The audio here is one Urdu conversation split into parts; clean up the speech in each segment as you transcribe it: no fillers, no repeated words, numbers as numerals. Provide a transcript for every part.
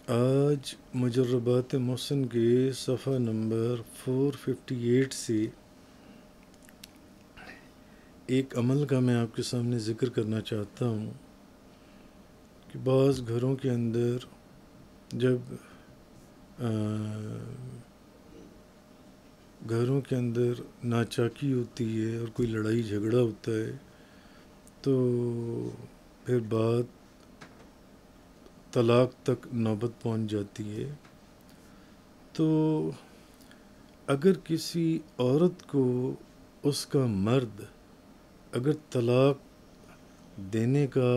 آج مجربات محسن کے صفحہ نمبر 458 سے ایک عمل کا میں آپ کے سامنے ذکر کرنا چاہتا ہوں کہ بعض گھروں کے اندر جب گھروں کے اندر ناچاکی ہوتی ہے اور کوئی لڑائی جھگڑا ہوتا ہے تو پھر بات طلاق تک نوبت پہنچ جاتی ہے. تو اگر کسی عورت کو اس کا مرد اگر طلاق دینے کا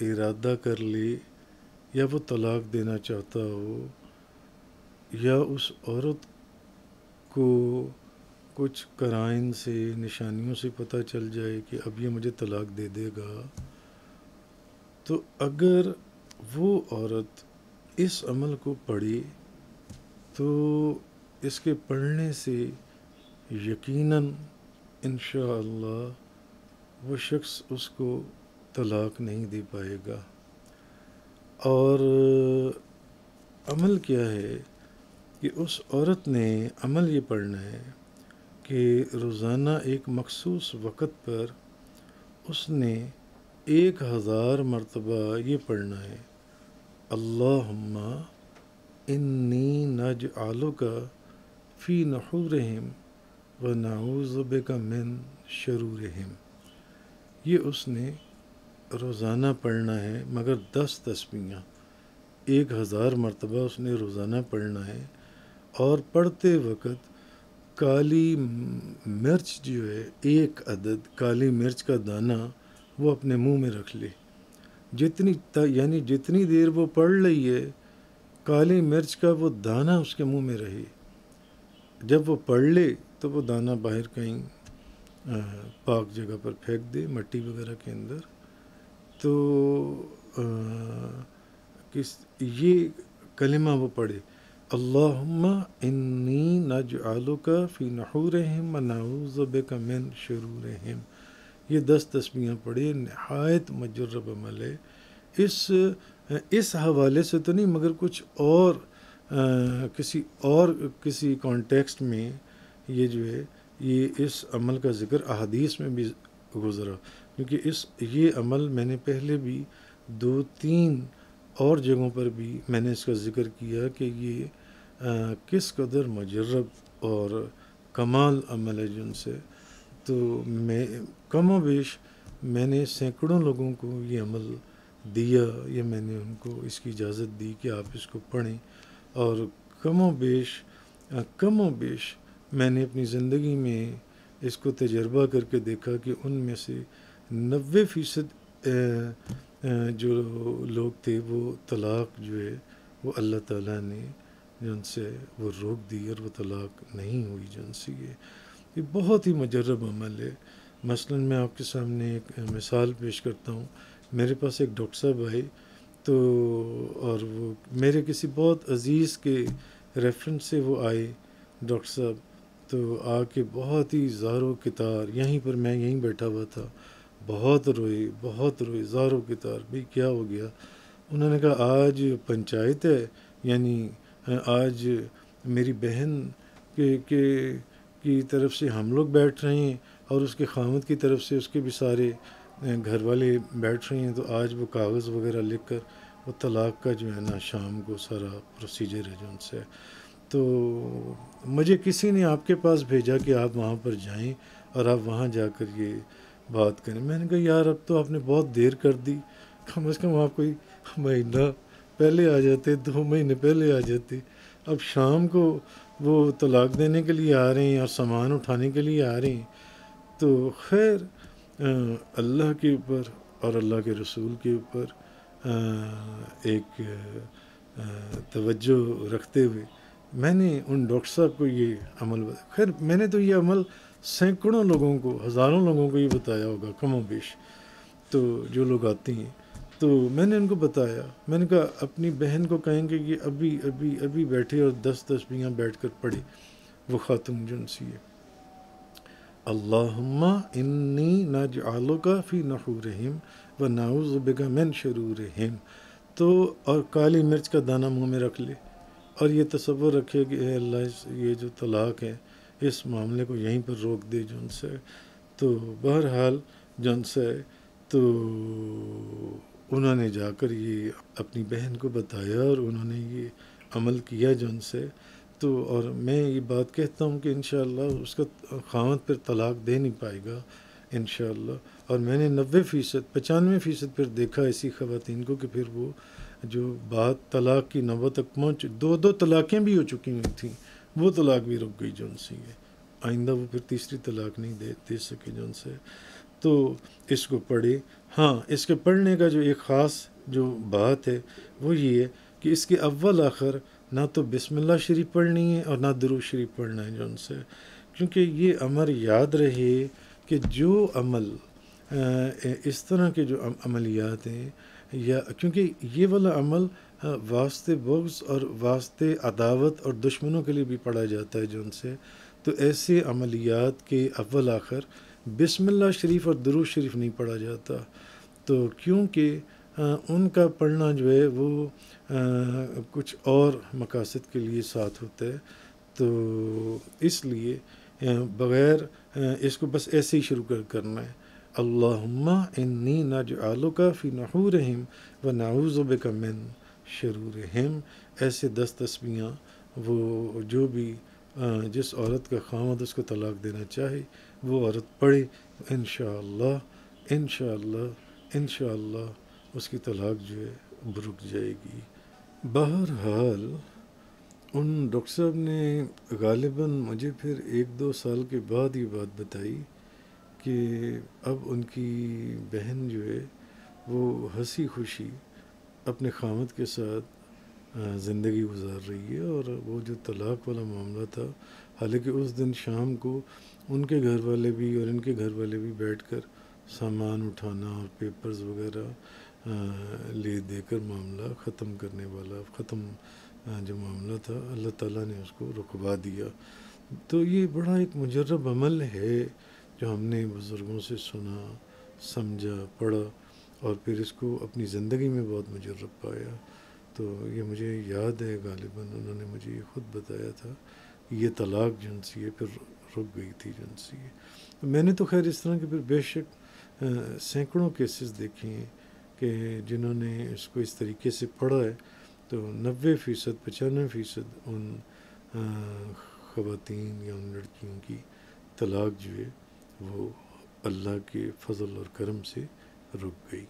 ارادہ کر لے یا وہ طلاق دینا چاہتا ہو یا اس عورت کو کچھ قرائن سے نشانیوں سے پتہ چل جائے کہ اب یہ مجھے طلاق دے دے گا، تو اگر وہ عورت اس عمل کو پڑھے تو اس کے پڑھنے سے یقیناً انشاءاللہ وہ شخص اس کو طلاق نہیں دے پائے گا. اور عمل کیا ہے کہ اس عورت نے عمل یہ پڑھنا ہے کہ روزانہ ایک مخصوص وقت پر اس نے 1000 مرتبہ یہ پڑھنا ہے، اللہم انی نجعلک فی نحورہم ونعوذ بک من شرورہم. یہ اس نے روزانہ پڑھنا ہے، مگر 10 تسبیحاں 1000 مرتبہ اس نے روزانہ پڑھنا ہے. اور پڑھتے وقت کالی مرچ جو ہے، ایک عدد کالی مرچ کا دانہ وہ اپنے منہ میں رکھ لے. یعنی جتنی دیر وہ پڑھ رہی ہے کالی مرچ کا وہ دانہ اس کے منہ میں رہے. جب وہ پڑھ لے تو وہ دانہ باہر کہیں پاک جگہ پر پھینک دے، مٹی وغیرہ کے اندر. تو یہ کلمہ وہ پڑھے، اللہم انی نجعلک فی نحورہم ونعوذ بک من شرورہم. یہ 10 تسبیحاں پڑھے. نہایت مجرب عمل ہے. اس حوالے سے تو نہیں، مگر کچھ اور کسی کانٹیکسٹ میں یہ جو ہے یہ اس عمل کا ذکر احادیث میں بھی گزرا، کیونکہ یہ عمل میں نے پہلے بھی 2-3 اور جگہوں پر بھی میں نے اس کا ذکر کیا کہ یہ کس قدر مجرب اور کمال عمل ہے جن سے. تو میں کم و بیش میں نے سینکڑوں لوگوں کو یہ عمل دیا، یا میں نے ان کو اس کی اجازت دی کہ آپ اس کو پڑھیں. اور کم و بیش میں نے اپنی زندگی میں اس کو تجربہ کر کے دیکھا کہ ان میں سے 90% جو لوگ تھے وہ طلاق جو ہے وہ اللہ تعالیٰ نے جن سے وہ روک دی اور وہ طلاق نہیں ہوئی جن سے. یہ بہت ہی مجرب عمل ہے. مثلا میں آپ کے سامنے ایک مثال پیش کرتا ہوں. میرے پاس ایک ڈاکٹر صاحب آئے تو، اور وہ میرے کسی بہت عزیز کے ریفرنس سے وہ آئے ڈاکٹر صاحب. تو آ کے بہت ہی زار و کتار، یہیں پر میں یہیں بیٹھا ہوا تھا، بہت روئے زار و کتار. بھئی کیا ہو گیا؟ انہوں نے کہا آج پنچایت ہے، یعنی آج میری بہن کی طرف سے ہم لوگ بیٹھ رہے ہیں اور اس کے خامد کی طرف سے اس کے بھی سارے گھر والے بیٹھ رہے ہیں. تو آج وہ کاغذ وغیرہ لکھ کر وہ طلاق کا جو ہے نا شام کو سارا پروسیجر ہے جو ان سے. تو مجھے کسی نے آپ کے پاس بھیجا کہ آپ وہاں پر جائیں اور آپ وہاں جا کر یہ بات کریں. میں نے کہا یار اب تو آپ نے بہت دیر کر دی، کم از کم آپ کوئی مہینہ پہلے آ جاتے، 2 مہینے پہلے آ جاتے. اب شام کو وہ طلاق دینے کے لیے آ رہے ہیں اور سامان اٹھانے کے لیے آ رہے ہیں. تو خیر اللہ کے اوپر اور اللہ کے رسول کے اوپر ایک توجہ رکھتے ہوئے میں نے ان ڈاکٹر صاحب کو یہ عمل بتایا. خیر میں نے تو یہ عمل سینکڑوں لوگوں کو، ہزاروں لوگوں کو یہ بتایا ہوگا کم و بیش، تو جو لوگ آتے ہیں. تو میں نے ان کو بتایا، میں نے کہا اپنی بہن کو کہیں گے کہ ابھی بیٹھے اور 10 تسبیحاں بیٹھ کر پڑھے. وہ خاتون جن سی ہے، اللہم انی نجعلک فی نحورہم ونعوذ بک من شرورہم. تو اور کالی مرچ کا دانہ منہ میں رکھ لے اور یہ تصور رکھے کہ اے اللہ یہ جو طلاق ہے اس معاملے کو یہیں پر روک دے جن سے. تو بہرحال جن سے تو انہوں نے جا کر یہ اپنی بہن کو بتایا اور انہوں نے یہ عمل کیا جن سے. تو اور میں یہ بات کہتا ہوں کہ انشاءاللہ اس کا خاوند پھر طلاق دے نہیں پائے گا انشاءاللہ. اور میں نے 90%، 95% پھر دیکھا ایسی خواتین کو کہ پھر وہ جو بات طلاق کی نوبت تک پہنچ، دو طلاقیں بھی ہو چکی ہوئی تھیں، وہ طلاق بھی رک گئی جن سے. یہ آئندہ وہ پھر تیسری طلاق نہیں دے سکے جن سے. تو اس کو پڑھے. ہاں، اس کے پڑھنے کا جو ایک خاص جو بات ہے وہ یہ ہے کہ اس کے اول آخر نہ تو بسم اللہ شریف پڑھنی ہے اور نہ درود شریف پڑھنا ہے جن سے. کیونکہ یہ امر یاد رہے کہ جو عمل اس طرح کے جو عملیات ہیں، یا کیونکہ یہ والا عمل واسطے بغض اور واسطے عداوت اور دشمنوں کے لیے بھی پڑھا جاتا ہے جن سے. تو ایسے عملیات کے اول آخر بسم اللہ شریف اور درود شریف نہیں پڑھا جاتا. تو کیونکہ ان کا پڑھنا جو ہے وہ کچھ اور مقاصد کے لیے ساتھ ہوتا ہے. تو اس لیے بغیر اس کو بس ایسے ہی شروع کرنا ہے. اللہم انی نجعلک فی نحورہم ونعوذ بک من شرورہم. ایسے 10 تسبیحاں وہ جو بھی جس عورت کا خاوند اس کو طلاق دینا چاہے وہ عورت پڑھے، انشاءاللہ انشاءاللہ انشاءاللہ اس کی طلاق جو ہے رک جائے گی. بہرحال ان ڈاکٹر صاحب نے غالباً مجھے پھر 1-2 سال کے بعد یہ بات بتائی کہ اب ان کی بہن جو ہے وہ ہنسی خوشی اپنے خاوند کے ساتھ زندگی گزار رہی ہے. اور وہ جو طلاق والا معاملہ تھا، حالانکہ اس دن شام کو ان کے گھر والے بھی اور ان کے گھر والے بھی بیٹھ کر سامان اٹھانا اور پیپرز وغیرہ لے دے کر معاملہ ختم کرنے والا جو معاملہ تھا، اللہ تعالیٰ نے اس کو رکوا دیا. تو یہ بڑا ایک مجرب عمل ہے جو ہم نے بزرگوں سے سنا، سمجھا، پڑھا اور پھر اس کو اپنی زندگی میں بہت مجرب پایا. تو یہ مجھے یاد ہے غالباً انہوں نے مجھے یہ خود بتایا تھا کہ یہ طلاق جنسی ہے پھر رک گئی تھی جنسی ہے. میں نے تو خیر اس طرح کے پھر بے شک سینکڑوں کیسز دیکھے ہیں کہ جنہوں نے اس کو اس طریقے سے پڑھا ہے. تو 90%، 95% ان خواتین یا ان لڑکیوں کی طلاق جو ہے وہ اللہ کے فضل اور کرم سے رک گئی.